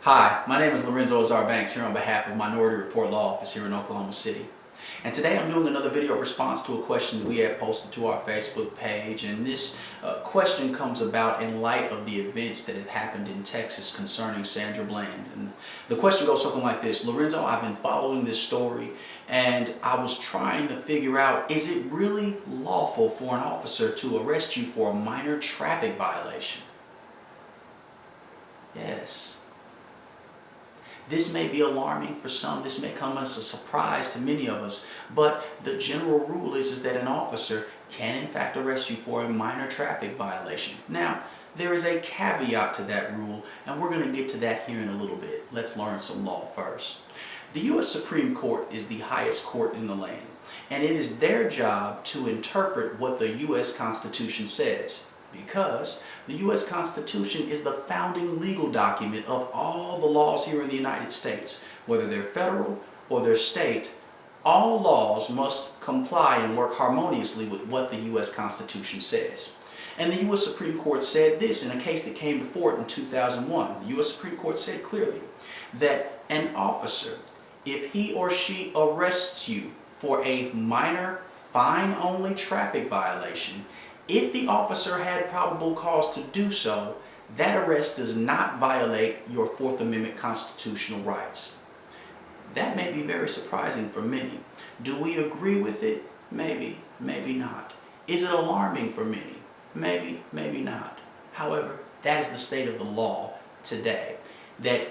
Hi, my name is Lorenzo Banks here on behalf of Minority Report Law Office here in Oklahoma City. And today I'm doing another video response to a question that we had posted to our Facebook page. And this question comes about in light of the events that have happened in Texas concerning Sandra Bland. And the question goes something like this: Lorenzo, I've been following this story and I was trying to figure out, is it really lawful for an officer to arrest you for a minor traffic violation? Yes. This may be alarming for some, this may come as a surprise to many of us, but the general rule is that an officer can in fact arrest you for a minor traffic violation. Now, there is a caveat to that rule, and we're going to get to that here in a little bit. Let's learn some law first. The U.S. Supreme Court is the highest court in the land, and it is their job to interpret what the U.S. Constitution says, because the U.S. Constitution is the founding legal document of all the laws here in the United States. Whether they're federal or they're state, all laws must comply and work harmoniously with what the U.S. Constitution says. And the U.S. Supreme Court said this in a case that came before it in 2001. The U.S. Supreme Court said clearly that an officer, if he or she arrests you for a minor fine-only traffic violation, if the officer had probable cause to do so, that arrest does not violate your Fourth Amendment constitutional rights. That may be very surprising for many. Do we agree with it? Maybe, maybe not. Is it alarming for many? Maybe, maybe not. However, that is the state of the law today. That,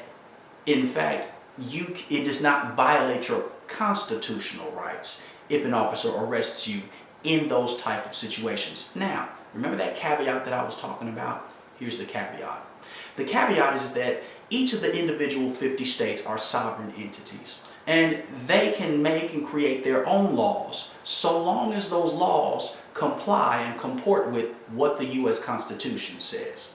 in fact, it does not violate your constitutional rights if an officer arrests you in those type of situations. Now, remember that caveat that I was talking about? Here's the caveat. The caveat is that each of the individual 50 states are sovereign entities, and they can make and create their own laws so long as those laws comply and comport with what the U.S. Constitution says.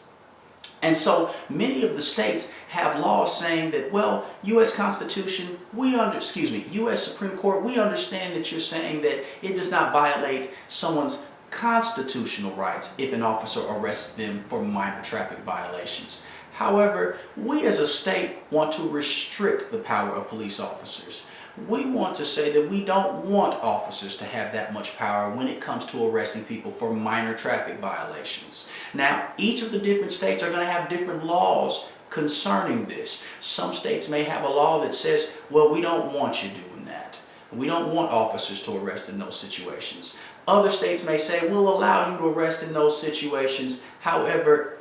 And so many of the states have laws saying that, well, U.S. Constitution, U.S. Supreme Court, we understand that you're saying that it does not violate someone's constitutional rights if an officer arrests them for minor traffic violations. However, we as a state want to restrict the power of police officers. We want to say that we don't want officers to have that much power when it comes to arresting people for minor traffic violations. Now, each of the different states are going to have different laws concerning this. Some states may have a law that says, well, we don't want you doing that. We don't want officers to arrest in those situations. Other states may say, we'll allow you to arrest in those situations. However,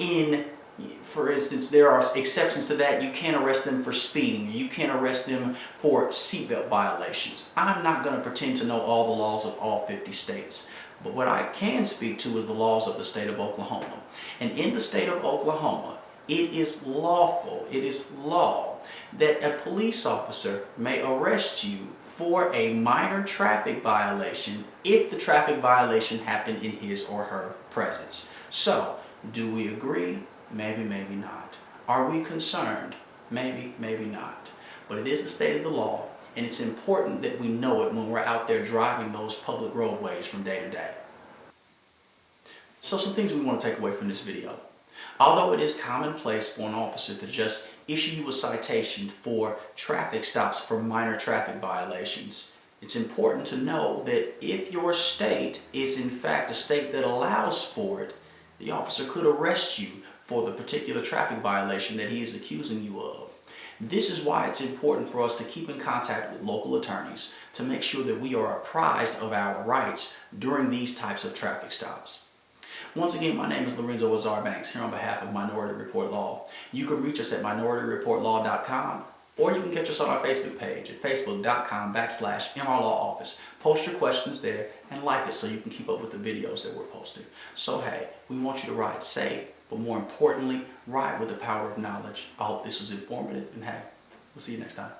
for instance, there are exceptions to that. You can't arrest them for speeding, or you can't arrest them for seatbelt violations. I'm not going to pretend to know all the laws of all 50 states. But what I can speak to is the laws of the state of Oklahoma. And in the state of Oklahoma, it is lawful, it is law, that a police officer may arrest you for a minor traffic violation if the traffic violation happened in his or her presence. So, do we agree? Maybe, maybe not. Are we concerned? Maybe, maybe not. But it is the state of the law, and it's important that we know it when we're out there driving those public roadways from day to day. So some things we want to take away from this video. Although it is commonplace for an officer to just issue you a citation for traffic stops for minor traffic violations, it's important to know that if your state is in fact a state that allows for it, the officer could arrest you for the particular traffic violation that he is accusing you of. This is why it's important for us to keep in contact with local attorneys to make sure that we are apprised of our rights during these types of traffic stops. Once again, my name is Lorenzo Banks here on behalf of Minority Report Law. You can reach us at minorityreportlaw.com, or you can catch us on our Facebook page at facebook.com/MRLawOffice. Post your questions there and like it so you can keep up with the videos that we're posting. So hey, we want you to ride safe, but more importantly, ride with the power of knowledge. I hope this was informative, and hey, we'll see you next time.